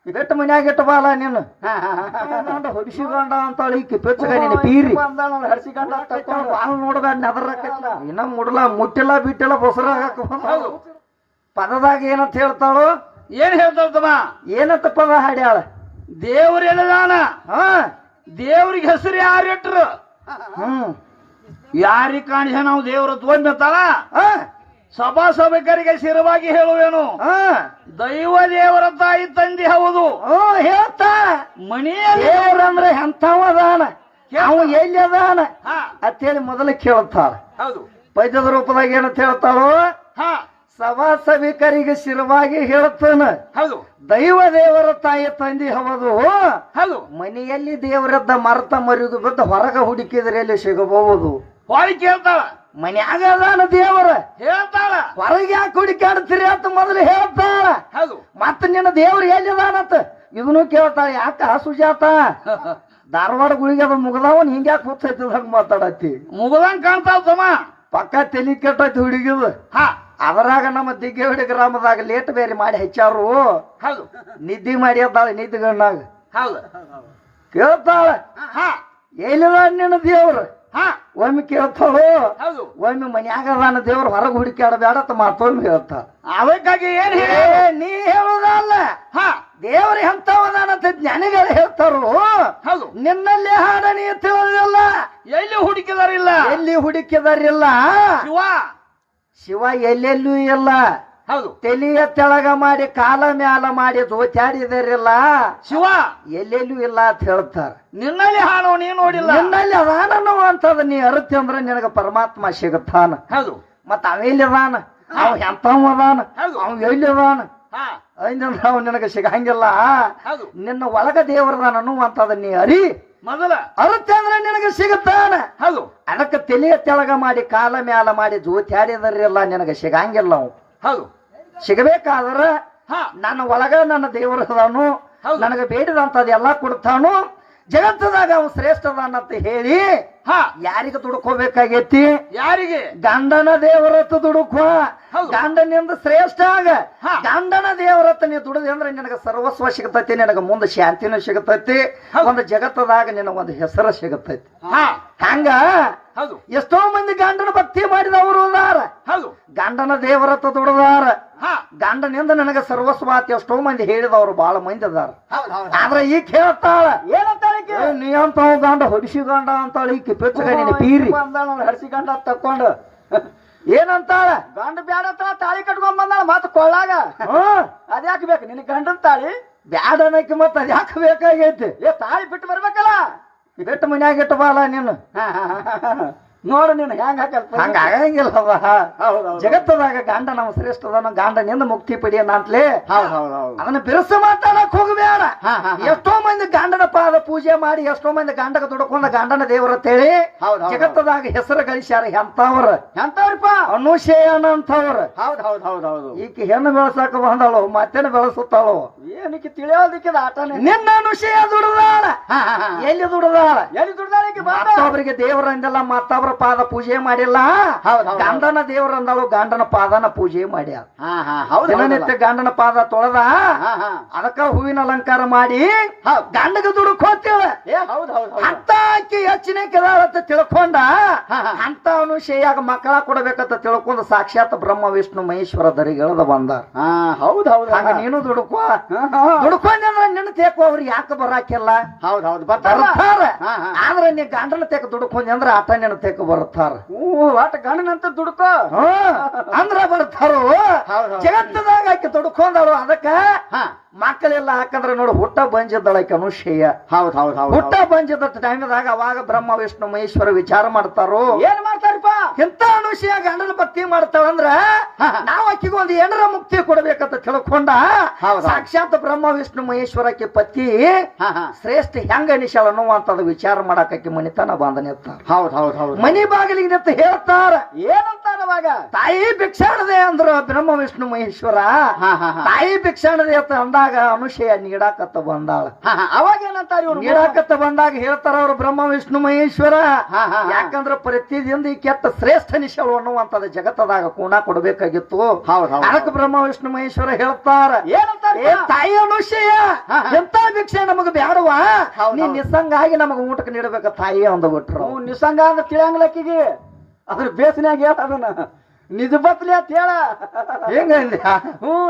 ಇಟ್ಟು ಮನ್ಯಾಗ ಇಟ್ಟು ಬಾಲ ನೀನು ಹೊಡಿಸಿಕೊಂಡ ಅಂತಾಳ ಈಕಿ ಪೆಚ್ಚಗ ನೀನು ಪೀರಿ ಹರಿಸಿಕೊಂಡ ಬಾಲ್ ನೋಡ್ಬೇಡ ನೆದರಕೈತ್ಲ ಇನ್ನ ಮುಡ್ಲ ಮುಟ್ಟಿಲ್ಲ ಬಿಟ್ಟಿಲ್ಲ ಬೊಸರಾಗ ಪದದಾಗ ಏನಂತ ಹೇಳ್ತಾಳು ಏನ್ ಹೇಳ್ತಾಳಮ್ಮ ಏನಂತ ಪದ ಹಾಡ್ಯಾಳ ದೇವ್ರ ಎಲ್ಲದಾನ ದೇವ್ರಿಗೆ ಹೆಸರು ಯಾರು ಇಟ್ರು ಯಾರಿಗೆ ಕಾಣಿಸ ನಾವು ದೇವ್ರ ತಗೊಂಡ್ತಾಳ ಸಭಾ ಸಭೆಕರಿಗೆ ಶಿರವಾಗಿ ಹೇಳುವೇನು ದೈವ ದೇವರ ತಾಯಿ ತಂದೆ ಹೌದು ಹೇಳ್ತಾ ಮಣಿಯ ದೇವ್ರಂದ್ರೆ ಎಂಥವದಾನ ಅವ ಎಲ್ಲಿ ಅದಾನ ಅಂತೇಳಿ ಮೊದಲು ಕೇಳ್ತಾಳ ಹೌದು ಪದ್ಯದ ರೂಪದಾಗ ಏನಂತ ಹೇಳ್ತಾಳು ಸಭಾ ಸಭಿಕರಿಗೆ ಶಿರವಾಗಿ ಹೇಳ್ತಾನ ಹೌದು ದೈವ ದೇವರ ತಾಯಿ ತಂದೆ ಹೌದು ಹೌದು ಮನೆಯಲ್ಲಿ ದೇವರದ್ದ ಮರ್ತ ಮರಿದು ಬಿದ್ದ ಹೊರಗ ಹುಡುಕಿದ್ರೆ ಎಲ್ಲಿ ಸಿಗಬಹುದು ಹೊಳಿ ಕೇಳ್ತಾಳ ಮನ್ಯಾಗ ಅದಾನ ದೇವರ ಹೇಳ್ತಾಳ ಹೊರಗೆ ಯಾಕೆ ಹುಡುಕಾಡ್ತೀರಿ ಅಂತ ಮೊದಲು ಹೇಳ್ತಾಳ ಹೌದು ಮತ್ತ ನಿನ್ನ ದೇವ್ರು ಎಲ್ಲಿದಾನಂತ ಇದನ್ನು ಕೇಳ್ತಾಳ ಯಾಕ ಸುಜಾತ ಧಾರವಾಡ ಗುಳಿಗೆ ಅದು ಮುಗದವನ್ ಹಿಂಗ್ಯಾಕೆ ಹುಚ್ಚೈತದ ಹಂಗ ಮಾತಾಡತ್ತಿ ಮುಗದಂಗ್ ಕಾಣ್ತಾವ ತಮ್ಮ ಪಕ್ಕ ತಲಿ ಕೆಟ್ಟೈತಿ ಹುಡುಗಿದ ಅದರಾಗ ನಮ್ಮ ದಿಗ್ಗೇವಡಿ ಗ್ರಾಮದಾಗ ಲೇಟ್ ಬೇರೆ ಮಾಡಿ ಹೆಚ್ಚಾರು ಹೌದು ನಿದ್ದೆ ಮಾಡಿ ಅದ್ದಾಳ ನಿದ್ದಿಗಣ್ಣಾಗ ಹೌದು ಕೇಳ್ತಾಳ ಎಲ್ಲಿದ ನಿನ್ನ ದೇವ್ರು ಒಮ್ಮೆ ಕೇಳ್ತಾಳು ಹೌದು ಒಮ್ಮೆ ಮನ್ಯಾಗ ಅದಾನ ದೇವ್ರು ಹೊರಗೆ ಹುಡುಕಾಡಬೇಡ ಅಂತ ಮತ್ತೊಮ್ಮೆ ಹೇಳ್ತಾಳ ಅದಕ್ಕಾಗಿ ಏನ್ ನೀ ಹೇಳುದಲ್ಲ ದೇವ್ರ ಎಂತವದಾನಂತ ಜ್ಞಾನಿಗಳು ಹೇಳ್ತಾರು ಹೌದು ನಿನ್ನಲ್ಲಿ ಹಾಡ ನೀ ತಿಳಿದಿಲ್ಲ ಎಲ್ಲಿ ಹುಡುಕಿದಾರಿಲ್ಲ ಎಲ್ಲಿ ಹುಡುಕಿದಾರಿಲ್ಲ ಶಿವ ಶಿವ ಎಲ್ಲೆಲ್ಲೂ ಇಲ್ಲ ಹೌದು ತೆಲಿಯ ತೆಳಗ ಮಾಡಿ ಕಾಲ ಮ್ಯಾಲ ಮಾಡಿ ಜೋಚಾಡಿದಾರಿಲ್ಲ ಶಿವ ಎಲ್ಲೆಲ್ಲೂ ಇಲ್ಲ ಅಂತ ಹೇಳ್ತಾರ ನಿನ್ನಲ್ಲಿ ಹಾಡು ನೀ ನೋಡಿಲ್ಲ ನಿನ್ನಲ್ಲಿ ಅದಾನೋ ಅಂತದ ನೀ ಅರತಿ ಅಂದ್ರೆ ನಿನಗ ಪರಮಾತ್ಮ ಸಿಗುತ್ತಾನ ಹೌದು ಮತ್ತ ಅವೆಲ್ಲಿ ಅದಾನ ಅವ ಎಂತವ ಅದಾನ ಅವ ಎಲ್ಲಿ ಅದಾನ ಅಂದ್ರ ಅವ್ ನಿನಗ ಸಿಗಂಗಿಲ್ಲ ನಿನ್ನ ಒಳಗ ದೇವರದಾನನು ಅಂತದ ನೀ ಅರಿ ಮೊದಲ ಅರತಿ ಅಂದ್ರೆ ನಿನಗೆ ಸಿಗುತ್ತಾನ ಹೌದು ಅದಕ್ಕೆ ತೆಲಿಯ ತೆಳಗ ಮಾಡಿ ಕಾಲ ಮ್ಯಾಲ ಮಾಡಿ ಜೋಚಾಡಿದಾರಿಲ್ಲ ನಿನಗ ಸಿಗಂಗಿಲ್ಲ ಅವ್ ಹೌದು ಸಿಗಬೇಕಾದ್ರ ನನ್ನ ಒಳಗ ನನ್ನ ದೇವರದಾನು ನನಗೆ ಬೇಡಿದಂತದ ಎಲ್ಲಾ ಕೊಡ್ತಾನು ಜಗತ್ತದಾಗ ಅವ ಶ್ರೇಷ್ಠದಾನಂತ ಹೇಳಿ ಯಾರಿಗೆ ದುಡ್ಕೋಬೇಕಾಗೈತಿ ಯಾರಿಗೆ ಗಂಡನ ದೇವರತ್ತ ದುಡುಕೋ ಗಂಡನಿಂದ ಶ್ರೇಷ್ಠ ಆಗ ಗಂಡನ ದೇವರತ್ತ ನೀ ದುಡಿದೆ ಅಂದ್ರೆ ನಿನಗ ಸರ್ವಸ್ವ ಸಿಗತೈತಿ ನಿನಗ ಮುಂದೆ ಶಾಂತಿನೂ ಸಿಗತೈತಿ ಒಂದು ಜಗತ್ತದಾಗ ನಿನಗ ಒಂದು ಹೆಸರು ಸಿಗತೈತಿ ಹಂಗ ಎಷ್ಟೋ ಮಂದಿ ಗಂಡನ ಭಕ್ತಿ ಮಾಡಿದವರು ಅದಾರ ಗಂಡನ ದೇವರತ್ತ ದುಡದಾರ ಗಂಡನಿಂದ ನನಗ ಸರ್ವಸ್ವಾತಿ ಎಷ್ಟೋ ಮಂದಿ ಹೇಳಿದವರು ಬಹಳ ಮಂದಿ ಅದಾರ ಆದ್ರೆ ಈಗ ಹೇಳ್ತಾಳ ನೀ ಅಂತ ಗಂಡ ಹೊಡಿಸಿಗಂಡ ಅಂತಾಳ ಈಕಿ ಪೆಚ್ಚಗ ನೀನು ಪೀರಿ ಹರಿಸಿಗಂಡ ತಕೊಂಡು ಏನಂತಾಳ ಗಂಡ ಬ್ಯಾಡ ತಾಳಿ ಕಟ್ಕೊಂಡ್ ಬಂದಾಳ ಮತ್ತ ಕೊಳ್ಳಾಗ ಅದ್ಯಾಕೆ ಬೇಕು ನಿನ್ ಗಂಡನ ತಾಳಿ ಬ್ಯಾಡ ಅನ್ನಕ್ಕೆ ಮತ್ತ ಅದ್ಯಾಕೆ ಬೇಕಾಗೈತಿ ತಾಳಿ ಬಿಟ್ಟು ಬರ್ಬೇಕಲ್ಲ ಬಿಟ್ಟು ಮನ್ಯಾಗ ಇಟ್ಟು ಬಾಲ ನೀನು ನೋಡು ನೀನು ಹೆಂಗ ಹಂಗ ಆಗಂಗಿಲ್ಲ ಜಗತ್ತದಾಗ ಗಂಡ ನಮ್ಮ ಶ್ರೇಷ್ಠದನ ಗಂಡನಿಂದ ಮುಕ್ತಿ ಪಡಿಯೋಣ ಅಂತಲೇ ಅದನ್ನ ಬಿರುಸ ಮಾತಾಡಕ್ ಹೋಗಬೇಡ ಎಷ್ಟೋ ಮಂದಿ ಗಂಡನ ಪಾದ ಪೂಜೆ ಮಾಡಿ ಎಷ್ಟೋ ಮಂದಿ ಗಂಡಗ ದುಡ್ಕೊಂಡ ಗಂಡನ ದೇವರ ತೇಳಿ ಜಗತ್ತದಾಗ ಹೆಸರು ಗಳಿಸ್ಯಾರ ಎಂತವ್ರಪ್ಪ ಅನುಶೇಯನ ಅಂತವ್ರ ಈಕಿ ಹೆಣ್ಣು ಬೆಳಸಾಕ ಬಂದಾಳು ಮತ್ತೇನು ಬೆಳೆಸುತ್ತಾಳು ಏನಕ್ಕೆ ತಿಳಿಯೋದಕ್ಕೆ ಆಟನೇ ನಿನ್ನ ಅನುಶೇಯ ದುಡ್ದಾಳ ಎಲ್ಲಿ ದುಡ್ದಾಳ ಮತ್ತೊಬ್ಬರಿಗೆ ದೇವರಂದೆಲ್ಲ ಮತ್ತೊಬ್ಬರ ಪಾದ ಪೂಜೆ ಮಾಡಿಲ್ಲ ಗಂಡನ ದೇವರ ಅಂದಳು ಗಂಡನ ಪಾದನ ಪೂಜೆ ಮಾಡ್ಯಾರ ದಿನನಿತ್ಯ ಗಂಡನ ಪಾದ ತೊಳೆದ ಅದಕ್ಕ ಹೂವಿನ ಅಲಂಕಾರ ಮಾಡಿ ಗಂಡಗ ದುಡುಕ್ ಹೋಗ್ತೇವ ಅಂತ ಆಕಿ ಹೆಚ್ಚಿನ ಕೆದಾಳತ್ತ ತಿಳ್ಕೊಂಡ ಅಂತ ಅನುಶೇಯಾಗ ಮಕ್ಕಳ ಕೊಡಬೇಕಂತ ತಿಳ್ಕೊಂಡ ಸಾಕ್ಷಾತ್ ಬ್ರಹ್ಮ ವಿಷ್ಣು ಮಹೇಶ್ವರ ದರಿಗಳದ ಬಂದಾರ ಹಂಗ ನೀನು ದುಡುಕೋ ದುಡ್ಕೊಂಡ್ರೆ ನಿನ್ನ ತೇಕೋ ಅವ್ರು ಯಾಕೆ ಬರಾಕಿಲ್ಲ ಬರ್ತಾರ ಆದ್ರೆ ನೀ ಗಂಡನ ತೇಕ ದುಡ್ಕೊಂಡ್ ಅಂದ್ರ ಆಟ ನಿನ್ನ ತೇಕ ಬರ್ತಾರ ಆಟ ಗಂಡನಂತ ದುಡ್ಕೋ ಅಂದ್ರ ಬರ್ತಾರು ಜಗತ್ತದಾಗ ಆಕೆ ದುಡ್ಕೊಂಡಳು ಅದಕ್ಕ ಮಕ್ಕಳೆಲ್ಲ ಹಾಕಂದ್ರ ನೋಡು ಹುಟ್ಟ ಬಂಜಿದ್ದಳಕ್ಕೆ ಅನುಶೇಯ ಹುಟ್ಟ ಬಂಜಿದ ಟೈಮ್ದಾಗ ಅವಾಗ ಬ್ರಹ್ಮ ವಿಷ್ಣು ಮಹೇಶ್ವರ ವಿಚಾರ ಮಾಡ್ತಾರೋ ಏನ್ ಮಾಡ್ತಾರಪ್ಪ ಎಂತ ಅನುಶೇಯ ಗಂಡನ ಭಕ್ತಿ ಮಾಡ್ತಾಳಂದ್ರ ನಾವ್ ಆಕಿಗೆ ಒಂದು ಏನರ ಮುಕ್ತಿ ಕೊಡ್ಬೇಕಂತ ತಿಳ್ಕೊಂಡ ಸಾಕ್ಷಾತ್ ಬ್ರಹ್ಮ ವಿಷ್ಣು ಮಹೇಶ್ವರಕ್ಕೆ ಪತಿ ಶ್ರೇಷ್ಠ ಹೆಂಗ ಅನಿಶಾಳ ಅನ್ನುವಂತದ ವಿಚಾರ ಮಾಡಾಕಿ ಮನಿತನ ಬಂದ ನಿಂತ ಮನಿ ಬಾಗಿಲಿಗೆ ನಿಂತ ಹೇಳ್ತಾರ ಏನಂತ ಏನಂತಾರವಾಗ ತಾಯಿ ಭಿಕ್ಷಾಣದೆ ಅಂದ್ರು ಬ್ರಹ್ಮ ವಿಷ್ಣು ಮಹೇಶ್ವರ. ತಾಯಿ ಭಿಕ್ಷಾಣದೆ ಅಂತ ಅಂದಾಗ ಅನುಷಯ ನೀಡಾಕತ್ತ ಬಂದಾಳ. ಅವಾಗ ಏನಂತಾರ ಇವ್ರು ನೀಡಾಕತ್ತ ಬಂದಾಗ ಹೇಳ್ತಾರ ಅವ್ರು ಬ್ರಹ್ಮ ವಿಷ್ಣು ಮಹೇಶ್ವರ. ಯಾಕಂದ್ರ ಪ್ರತಿದಿನ ಈ ಕೆಟ್ಟ ಶ್ರೇಷ್ಠ ನಿಶಳು ಅನ್ನುವಂಥದ್ದು ಜಗತ್ತದಾಗ ಕೂಣ ಕೊಡ್ಬೇಕಾಗಿತ್ತು. ಅದಕ್ಕೆ ಬ್ರಹ್ಮ ವಿಷ್ಣು ಮಹೇಶ್ವರ ಹೇಳ್ತಾರ ಏನಂತಾರ ಏ ತಾಯಿ ಅನುಷಯ ಎಂತ ಭಿಕ್ಷೆ ನಮಗ ಬ್ಯಾಡವಾ, ನೀ ನಿಸ್ಸಂಗ ಆಗಿ ನಮಗ ಊಟಕ್ಕೆ ನೀಡಬೇಕ ತಾಯಿ ಅಂದ್ಬಿಟ್ರು. ನಿಸಂಗ ಅಂದ್ರೆ ತಿಳಿಯಂಗ್ಲಕ್ಕಿಗೆ ಅದ್ರ ಬೇಸನ್ಯಾಗ ಹೇಳ ಅದನ್ನ ನಿಜ ಬತ್ಲಿ ಅಂತ ಹೇಳ ಹೆಂಗ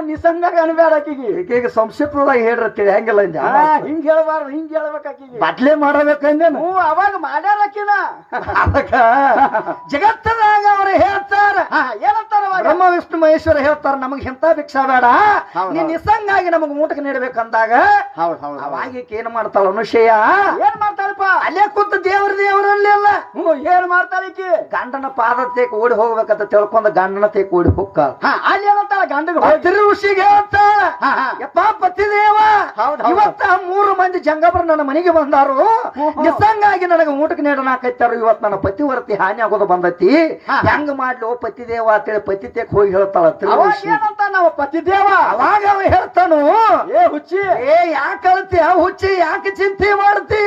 ನಿಸಂಗ ಅನ್ಬೇಡ ಆಕಿಗೆ. ಈಗ ಸಂಕ್ಷಿಪ್ತದಾಗ ಹೇಳ್ರಿ ಹೆಂಗಿಲ್ಲ ಹಿಂಗ್ ಹೇಳ್ಬಾರ್ದು, ಹಿಂಗ್ ಹೇಳ್ಬೇಕಾಕಿಗೆ ಬದ್ಲೆ ಮಾಡಬೇಕಂದೇನು. ಅವಾಗ ಮಾಡ್ಯಾರಕಿನ ಅದಕ್ಕ ಜಗತ್ತದಾಗ ಅವ್ರು ಹೇಳ್ತಾರ ಏನಂತಾರ ಬ್ರಹ್ಮ ವಿಷ್ಣು ಮಹೇಶ್ವರ ಹೇಳ್ತಾರ ನಮಗ್ ಎಂತ ಭಿಕ್ಷಾ ಬೇಡ, ನೀ ನಿಸ್ಸಂಗಾಗಿ ನಮಗ್ ಊಟಕ್ಕೆ ನೀಡ್ಬೇಕಂದಾಗ ಅವಾಗ ಏನ್ ಮಾಡ್ತಾಳ ಅನುಷಯ ಏನ್ ಮಾಡ್ತಾಳಪ್ಪ ಅಲ್ಲೇ ಕೂತ ದೇವರಲ್ಲೆಲ್ಲ ಏನ್ ಮಾಡ್ತಾಳಿಕಿ ಗಂಡನ ಪಾದತೆಗೆ ಓಡಿ ಹೋಗ್ಬೇಕಂತ ತಿಳ್ಕೊಂಡ ಗಂಡನ ತೇಕ್ ಓಡಿ ಹೋಗ್ಕ ಅಲ್ಲಿ ಏನಂತಾಳ ಗಂಡಗ ಋಷಿಗೆ ಹೇಳ್ತಾಳ ಯಪ್ಪ ಪತಿದೇವ ಇವತ್ತ 3 ಮಂದಿ ಜಂಗಬರು ನನ್ನ ಮನೆಗೆ ಬಂದಾರು, ನಿಸ್ಸಂಗಾಗಿ ನನಗೆ ಊಟಕ್ಕೆ ನೀಡನಾಕೈತಾರು, ಇವತ್ ನನ್ನ ಪತಿವರ್ತಿ ಹಾನಿ ಆಗೋದು ಬಂದತಿ, ಹೆಂಗ ಮಾಡ್ಲಿ ಓ ಪತಿದೇವ ಅಂತೇಳಿ ಪತಿ ತೇಕ್ ಹೋಗಿ ಹೇಳ್ತಾಳ ಏನಂತ ನಾವು ಪತಿದೇವ. ಅವಾಗ ಅವ ಹೇಳ್ತಾನು ಏ ಹುಚ್ಚಿ ಯಾಕೆ ಅಳ್ತಿ ಹುಚ್ಚಿ ಯಾಕೆ ಚಿಂತೆ ಮಾಡ್ತಿ,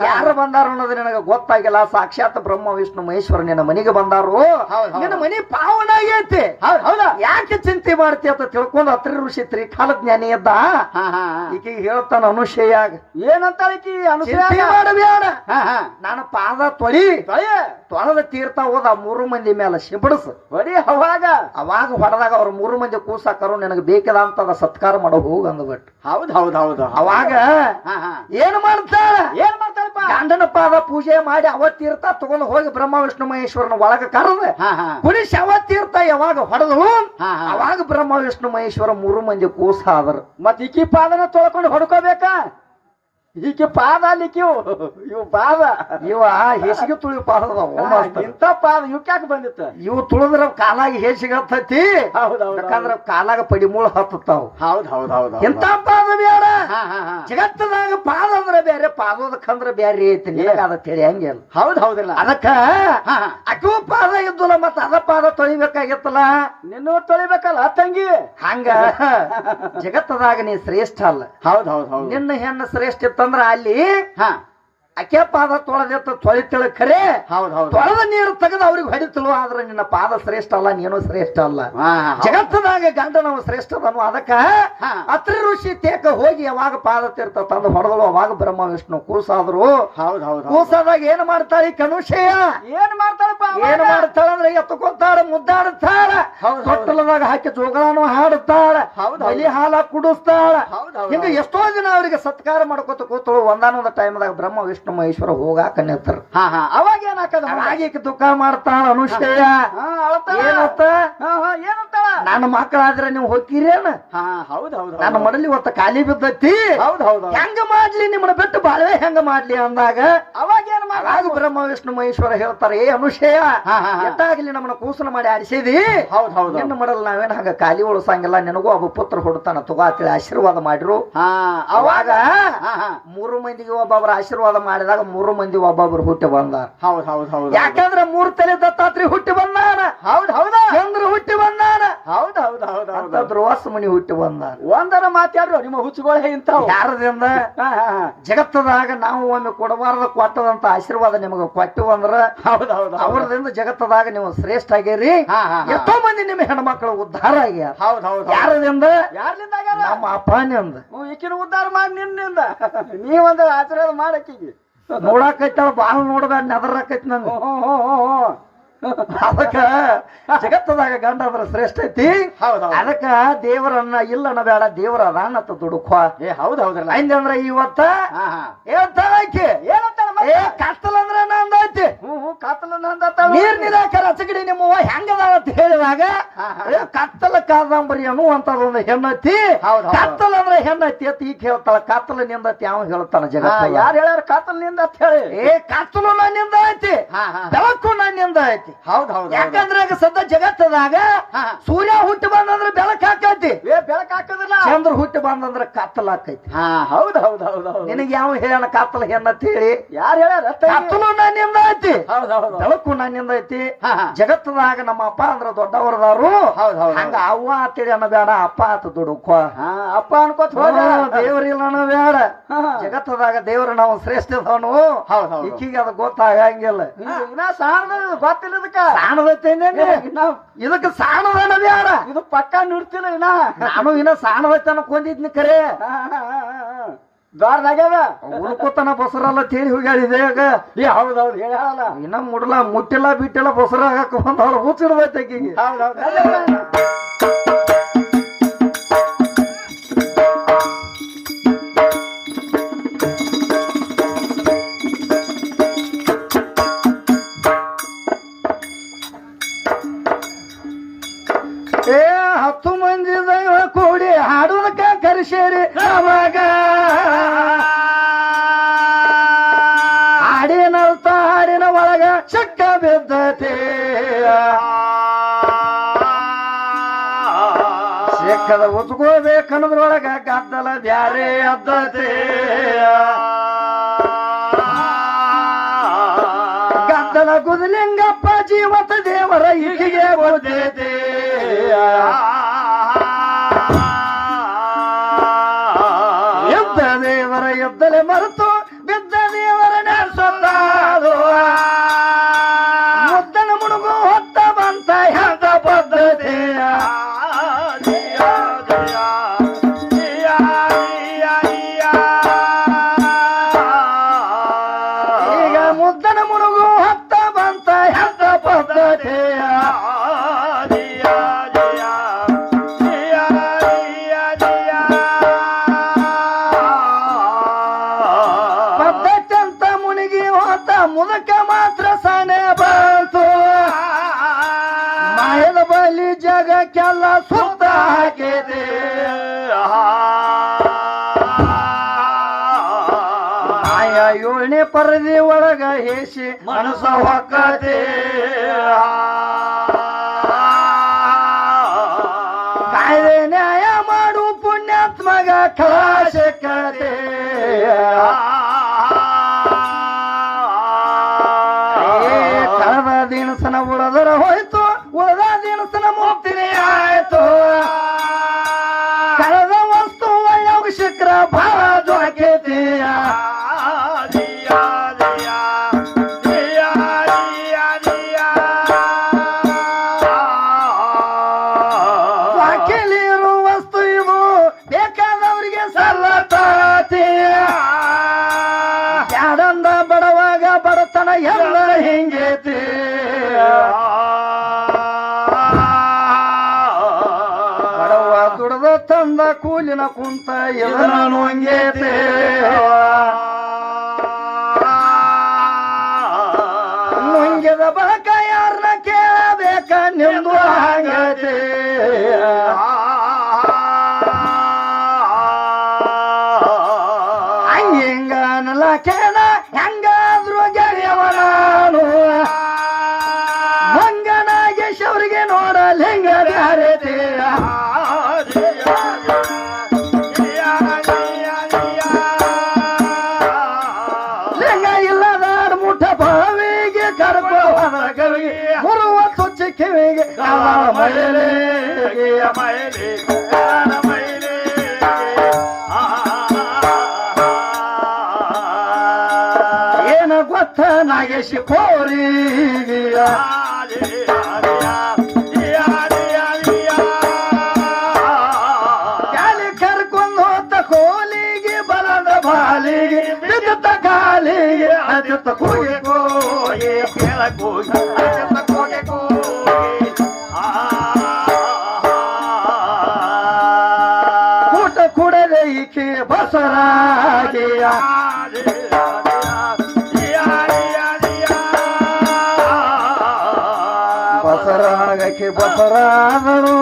ಯಾರು ಬಂದಾರು ಅನ್ನೋದು ನಿನಗೆ ಗೊತ್ತಾಗಿಲ್ಲ, ಸಾಕ್ಷಾತ್ ಬ್ರಹ್ಮ ವಿಷ್ಣು ಮಹೇಶ್ವರ ನಿನ್ನ ಮನೆಗೆ ಬಂದಾರು, ನಿನ್ನ ಮನೆ ಪಾವನ ಆಗೈತಿ, ಹೌದಾ ಯಾಕೆ ಚಿಂತೆ ಮಾಡ್ತಿ ಅಂತ ತಿಳ್ಕೊಂಡು ಅತ್ರಿ ಋಷಿ ತ್ರಿಕಾಲ ಜ್ಞಾನಿ ಇದ್ದ. ಈಗ ಹೇಳ್ತಾನ ಅನುಷಯಾಗ ಏನಂತಾಳಿಕಿ ಚಿಂತೆ ಮಾಡಬೇಡ, ನಾನು ಪಾದ ತೊಳೆದ ತೀರ್ಥ ಹೋದ 3 ಮಂದಿ ಮೇಲೆ ಸಿಂಪಡಿಸು ಬರೀ ಅವಾಗ ಹೊಡೆದಾಗ ಅವ್ರ 3 ಮಂದಿ ಕೂಸಾಕರು ನಿನಗೆ ಬೇಕದ ಅಂತ ಸತ್ಕಾರ ಮಾಡೋ ಹೋಗ ಅಂದ್ಬಿಟ್ಟು. ಹೌದು ಅವಾಗ ಏನ್ ಮಾಡ್ತಾಳ ಗಂಡನ ಪಾದ ಪೂಜೆ ಮಾಡಿ ಅವತ್ತೀರ್ಥ ತಗೊಂಡು ಹೋಗಿ ಬ್ರಹ್ಮ ವಿಷ್ಣು ಮಹೇಶ್ವರನ ಒಳಗ ಕರೆದ ಕುಣಿಸಿ ಅವತ್ತೀರ್ಥ ಯಾವಾಗ ಹೊಡೆದಳು ಅವಾಗ ಬ್ರಹ್ಮ ವಿಷ್ಣು ಮಹೇಶ್ವರ 3 ಮಂದಿ ಕೂಸ ಆದರು. ಮತ್ ಈಕಿ ಪಾದನ ತೊಳ್ಕೊಂಡು ಹೊಡ್ಕೋಬೇಕಾ, ಈಕೆ ಪಾದ ಅಲ್ಲಿಕ್ಕಿವು ಇವು ಪಾದ ಇವ ಹೇಸಿಗೆ ತುಳಿ ಪಾದ ಇಂಥ ಪಾದ ಇವಕ್ಯಾಕೆ ಬಂದಿತ್ತು, ಇವು ತುಳಿದ್ರ ಕಾಲಾಗಿ ಹೇಸಿಗೆ ಹತ್ತತಿ, ಯಾಕಂದ್ರ ಕಾಲಾಗ ಪಡಿಮೂಳ ಹತ್ತಾವ್. ಇಂಥ ಪಾದ ಬೇಡ, ಜಗತ್ತದಾಗ ಪಾದ ಅಂದ್ರೆ ಬೇರೆ ಪಾದೋದಕ್ಕಂದ್ರ ಬೇರೆ ಐತಿ, ಅದ ತಿಳಿಯಂಗಿಲ್ಲ. ಹೌದಿಲ್ಲ ಅದಕ್ಕ ಅಕ್ಕೂ ಪಾದ ಇದ್ದುಲ್ಲ ಮತ್ತ ಅದ ಪಾದ ತೊಳಿಬೇಕಾಗಿತ್ತಲ್ಲ, ನಿನ್ನ ತೊಳಿಬೇಕಲ್ಲ ತಂಗಿ. ಹಂಗ ಜಗತ್ತದಾಗ ನೀ ಶ್ರೇಷ್ಠ ಅಲ್ಲ, ನಿನ್ನ ಹೆಣ್ಣು ಶ್ರೇಷ್ಠ ಇತ್ತಂದ್ರ ಅಲ್ಲಿ ಅಕೆ ಪಾದ ತೊಳೆದಿತ್ತ ತೊಳಿತಳ ಖರೆ, ತೊಳೆದ ನೀರು ತೆಗೆದು ಅವ್ರಿಗೆ ಹೊಡಿತಲು, ಆದ್ರೆ ನಿನ್ನ ಪಾದ ಶ್ರೇಷ್ಠ ಅಲ್ಲ, ನೀನು ಶ್ರೇಷ್ಠ ಅಲ್ಲ. ಜಗತ್ತದಾಗ ಗಂಡ ನಾವು ಶ್ರೇಷ್ಠ ಅದನ್ನು. ಅದಕ್ಕ ಅತ್ರಿ ಋಷಿ ತೇಕ ಹೋಗಿ ಯಾವಾಗ ಪಾದ ತೀರ್ಥ ತಂದು ಹೊಡೆದಳು ಅವಾಗ ಬ್ರಹ್ಮ ವಿಷ್ಣು ಕೂಸಾದ್ರು. ಕೂಸಾದಾಗ ಏನ್ ಮಾಡ್ತಾಳೆ ಕನುಷಯ, ಏನ್ ಮಾಡ್ತಾಳಪ್ಪ ಏನ್ ಮಾಡ್ತಾಳ ಅಂದ್ರೆ ಎತ್ತುಕೊತಾಳ, ಮುದ್ದಾಡುತ್ತಾಳ, ತೊಟ್ಟಲದಾಗ ಹಾಕಿ ಜೋಗಳಾನು ಹಾಡುತ್ತಾಳ, ಬಲಿ ಹಾಲ ಕುಡಿಸ್ತಾಳ. ಹಿಂಗ ಎಷ್ಟೋ ಜನ ಅವರಿಗೆ ಸತ್ಕಾರ ಮಾಡ್ಕೊತ ಕೂತಳು. ಒಂದಾನೊಂದ ಟೈಮ್ದಾಗ ಬ್ರಹ್ಮ ವಿಷ್ಣು ಮಹೇಶ್ವರ ಹೋಗಾಕ ನಿಂತರು. ಅವಾಗ ಏನಾಕದ ಹಾಗೆ ದುಃಖ ಮಾಡ್ತಾಳ ಅನುಷ್ಠೇಯ. ಏನಂತ ನನ್ನ ಮಕ್ಕಳಾದ್ರೆ ನೀವು ಹೋಗ್ತೀರೇನ, ನನ್ನ ಮಡಲಿ ಇವತ್ತ ಖಾಲಿ ಬಿದ್ದೈತಿ, ಹೆಂಗ ಮಾಡ್ಲಿ ನಿಮ್ಮನ್ನ ಬಿಟ್ಟು ಬಾಳ್ವೆ ಹೆಂಗ ಮಾಡ್ಲಿ ಅಂದಾಗ ಅವಾಗ ಬ್ರಹ್ಮ ವಿಷ್ಣು ಮಹೇಶ್ವರ ಹೇಳ್ತಾರೆ, ಏ ಅನುಷೇಯ ಎಟ್ಟಾಗ್ಲಿ ನಮ್ಮನ್ನ ಕೂಸನ ಮಾಡಿ ಆಡಿಸಿದಿ, ನಿನ್ನ ಮಡಲ್ ನಾವೇನ್ ಹಂಗ ಖಾಲಿ ಉಳಿಸಂಗಿಲ್ಲ, ನಿನಗೂ ಒಬ್ಬ ಪುತ್ರ ಹುಡ್ತಾನ ತುಗಾತಿಳಿ ಆಶೀರ್ವಾದ ಮಾಡಿರು. ಅವಾಗ 3 ಮಂದಿಗೆ ಒಬ್ಬೊಬ್ಬರ ಆಶೀರ್ವಾದ ಮಾಡಿದಾಗ 3 ಮಂದಿ ಒಬ್ಬೊಬ್ರು ಹುಟ್ಟಿ ಬಂದಾರ. ಯಾಕಂದ್ರೆ 3 ತಲೆ ದತ್ತಾತ್ರಿ ಹುಟ್ಟಿ ಬಂದಾನ, ಚಂದ್ರ ಹುಟ್ಟಿ ಬಂದಾನ, ಧ್ರುವಸ್ ಮುನಿ ಹುಟ್ಟಿ ಬಂದಾನ. ಒಂದರ ಮಾತಾಡ್ರು ನಿಮ್ಮ ಹುಚ್ಚುಗಳೇ ಇಂತ ಯಾರದಿಂದ ಜಗತ್ತದಾಗ ನಾವು ಒಮ್ಮೆ ಕೊಡಬಾರದು ಕೊಟ್ಟದಂತ ಆಶೀರ್ವಾದ ನಿಮಗೆ ಕೊಟ್ಟಿವ ಅಂದ್ರ ಅವ್ರದಿಂದ ಜಗತ್ತದಾಗ ನೀವು ಶ್ರೇಷ್ಠ ಆಗ್ಯಾರಿ. ಎಷ್ಟೋ ಮಂದಿ ನಿಮ್ಮ ಹೆಣ್ಮಕ್ಳು ಉದ್ಧಾರ ಆಗ್ಯಾರ. ಯಾರದಿಂದ ನಮ್ಮ ಅಪ್ಪನಿಂದ ಈಕಿನ ಉದ್ಧಾರ ಮಾಡಿ ನಿನ್ನಿಂದ ನೀವೊಂದ ಆಶೀರ್ವಾದ ಮಾಡಕ್ಕಿಗೆ ನೋಡಾಕೈತಾಳ ಬಾಳ ನೋಡ್ಬೇಡ ನೆದರಾಕೈತಿ ನಂಗ. ಅದಕ್ಕ ಜಗತ್ತದಾಗ ಗಂಡ ಅಂದ್ರ ಶ್ರೇಷ್ಠ ಐತಿ. ಅದಕ್ಕ ದೇವರನ್ನ ಇಲ್ಲನ ಬೇಡ, ದೇವರ ಅದಾನತ್ತ ದುಡುಕ್ವ. ಹಂಗಂದ್ರ ಇವತ್ತ ಹೇಳ್ತಾಳಕಿ ಕತ್ತಲ ಅಂದ್ರ ನಂದೈತಿ, ನೀರ್ ನಿರಾಕರ ಹಚ್ಚಗಡಿ ನಿಮ್ಮವ್ವ ಹೆಂಗದ ಅಂತ ಹೇಳಿದಾಗ ಕತ್ತಲ ಕಾದಂಬರಿ ಅನ್ನುವಂತದೊಂದು ಹೆಣ್ಣೈತಿ. ಕತ್ತಲ ಅಂದ್ರೆ ಹೆಣ್ಣೈತಿ ಅಂತ ಈಗ ಹೇಳ್ತಾಳ. ಕತ್ತಲ ನಿಂದತಿ ಯಾವ ಹೇಳ್ತಾನ ಜಗತ್ತ? ಯಾರು ಹೇಳ್ಯಾರ ಕತ್ತಲ ನಿಂದ ಅಂತ ಹೇಳಿ? ಕತ್ತಲು ನನ್ನಿಂದ ಐತಿ, ಬೆಳಕು ನನ್ನಿಂದ ಐತಿ. ಯಾಕಂದ್ರೆ ಈಗ ಸದ್ದ ಜಗತ್ತದಾಗ ಸೂರ್ಯ ಹುಟ್ಟಿ ಬಂದಂದ್ರೆ ಬೆಳಕ್ ಹಾಕೈತಿ, ಬೆಳಕ್ ಹಾಕದಿಲ್ಲ. ಚಂದ್ರ ಹುಟ್ಟಿ ಬಂದಂದ್ರೆ ಕತ್ತಲ ಹಾಕೈತಿ. ಹೌದು ನಿನಗೆ ಯಾವ ಹೇಳ ಕತ್ತಲ ಹೆಣ್ಣತ್ ಹೇಳಿ? ಯಾರು ಹೇಳ್ಯಾರ? ಕತ್ತಲು ನನ್ನಿಂದ ಐತಿ, ಹೌದು ಬೆಳಕು ನನ್ನಿಂದ ಐತಿ ಹಾ, ಹಾ. ಜಗತ್ತದಾಗ ನಮ್ಮ ಅಪ್ಪ ಅಂದ್ರ ದೊಡ್ಡವರದಾರು ಹೌದ್ ಹೌದ್ ಹಂಗ ಅವ್ವ ಅಂತೇಳಿ ಅನ್ನಬೇಡ ಅಪ್ಪ ಆತ ದುಡುಕೋ ಹಾ, ಅಪ್ಪ ಅನ್ಕೋತ ಹೋದ ದೇವ್ರಿಲ್ಲ ಅನ್ನಬೇಡ ಹಾ, ಹಾ. ಜಗತ್ತದಾಗ ದೇವ್ರ ನಾವು ಶ್ರೇಷ್ಠ ಇದ್ದವನು ಹೌದ್ ಹೌದ್ ಈಕಿಗೆ ಅದು ಗೊತ್ತಾಗಂಗಿಲ್ಲ ಇನ್ನ ಸಾಣದ ಗೊತ್ತಿಲ್ಲ ಇದಕ್ಕ ಸಾಣದೈತೇನೆ ಇನ್ನ ಇದಕ್ಕೆ ಸಾಣದನ ಬ್ಯಾಡ ಇದು ಪಕ್ಕ ನುಡ್ತಿಲ್ಲ ಇನ್ನ ನಾನು ಇನ್ನ ಸಾಣದೈತ ಅನ್ಕೊಂಡಿದ್ನಿ ಕರೆ ದ್ವಾರದಾಗ್ಯದ ಉಳ್ಕೋತನ ಬಸರಲ್ಲ ತೇಳಿ ಹೋಗ್ಯಾಳಿದೆ ಈಗ ಹೌದೌದು ಹೇಳಲ್ಲ ಇನ್ನ ಮುಡ್ಲ ಮುಟ್ಟಿಲ್ಲ ಬಿಟ್ಟಿಲ್ಲ ಬಸರ ಹಾಕ ಬಂದವಳು ಹುಚ್ಚಿಡ್ದೈತೆ ಆಕಿಗೆ ಹೌದೌದು ಏ 10 ಮಂದಿ ದೈವ ಕೂಡಿ ಹಾಡುದಕ್ಕ ಕರಿಸೇರಿ ನಮಗ ಹಾಡಿನರ್ಥ ಹಾಡಿನ ಒಳಗ ಚಕ್ಕ ಬಿದ್ದತೆ ಸಿಕ್ಕದ ಉತ್ಕೋಬೇಕನ್ನೋದ್ರೊಳಗ ಗದ್ದಲ ಬ್ಯಾರೆ ಅದ್ದತೆ ಗದ್ದಲ ಗುದಲಿಂಗಪ್ಪ ಜೀವತ ದೇವರ ಈಗಿಗೆ ಓದೈತೆ ಎದ್ದ ದೇವರ ಎದ್ದಲೆ ಮರೆತು ಬಿದ್ದ ದೇವರ ನೆನೆಸೊಂದಾದು ಮುದ್ದನ ಮುಡುಗು ಹೊತ್ತ ಬಂತ ಎಂತ ಪದ್ಧತಿಯ ಈಗ ಮುದ್ದನ ಮುಡುಗು ಹೊತ್ತ ಬಂತ ಎಂತ ಪದ್ಧತಿಯ ಪದ್ಧತಿ ಅಂತ ಮುನಿಗಿ ಹೋತ ಮುದಕ ಮಾತ್ರ ಸನೆ ಬಂತು ಮಾಯದ ಬಲಿ ಜಗಕ್ಕೆಲ್ಲ ಸುತ್ತ ಹಾಕಿದೆ ಮಾಯ ಏಳನೇ ಪರದಿ ಒಳಗ ಹೇಸಿ ಮನಸ್ಸ ಹೊಕ್ಕತೆ ಕಾಯ್ದೆ ನ್ಯಾಯ ಮಾಡು ಪುಣ್ಯಾತ್ಮಗ ಕಳಾಶಕತೆ ಕಳೆದ ದಿನಸನ ಉಳದರ ಹೋಯ್ತು ಉಳದ ದಿನಸನ ಮುಕ್ತಿನೇ ಆಯ್ತು ಕಳೆದ ವಸ್ತು ಒಳ್ಳೆಯ ಶಿಖರ ಭಾವ ಜೊಕೆತಿಯ ವಾಕಿಲಿರೋ ವಸ್ತು ಇದು ಬೇಕಾದವರಿಗೆ ಸಲ್ಲತಾತಿ ಯಾಡಂದ ಬಡವಾಗ ಬಡತನ ಎಲ್ಲ ಹಿಂಗೇತಿ ಬಡವ ದುಡದ ತಂದ ಕೂಲಿನ ಕುಂತ ನಾನು ಹಂಗೇತಿ ನುಂಗಿದ ಬಳಕ ಯಾರನ್ನ ಕೇಳಬೇಕ ನಿಮ್ದು ಹಂಗತಿ ಹಂಗ ನಲ್ಲ ಕೇಳ ಹೆಂಗಾದ್ರು ಗೆಳೆಯವ ನಾನು ಮಂಗನಾಗೇಶ್ ಅವ್ರಿಗೆ ನೋಡಲ್ ಹೆಂಗ ಬ್ಯಾರೆತಿಯ ಲಿಂಗ ಇಲ್ಲದ ಮುಠ ಬಾವಿಗೆ ಕರ್ಕೊ ಕವಿಗೆ ಮುರುವ ತುಚ್ಚಿ ಕಿವಿಗೆ ಏನ ಗೊತ್ತ ನಾಗೇಶಿ ಕೋರಿಗಿಯ ಕಾಲಿ ಕರ್ಕೊಂಡು ಹೋತ ಕೋಲಿಗೆ ಬಲದ ಬಾಲಿಗೆ ಬಿದ್ದ ಕಾಲಿಗೆ ಅದಿತ್ತ ಕೂಗಿ ಕೂಗಿ ಕೇಳಕೋಗಿ ಅದಿತ್ತ ಕೂಗಿ ಕೂಗಿ ಊಟ ಕುಡದೆ ಈಕೆ ಬಸರಾಗಿಯ ಬಸರಾಗಕ್ಕೆ ಬಸರಾದರು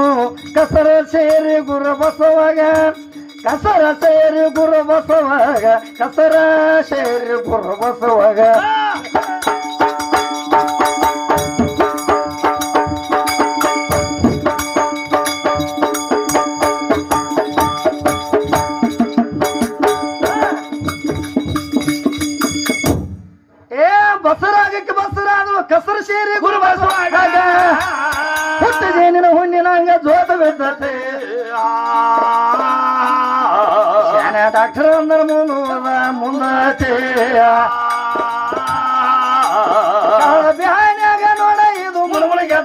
ಕಸರ ಸೇರಿ ಗುರು ಬಸವಾಗ ಕಸರ ಸೇರಿ ಗುರು ಬಸವಾಗ ಕಸರ ಸೇರಿ ಗುರು ಬಸವಾಗ ಏ ಬಸರಾಗಕ್ಕೆ ಬಸರಾದ್ರು ಡಾಕ್ಟರ್ ಅಂದ್ರ ಮುಂದತೆಯ ಬ್ಯಾನ್ಯಾಗ ನೋಡ ಇದು ಮುಳುಗುಳಿಗೆ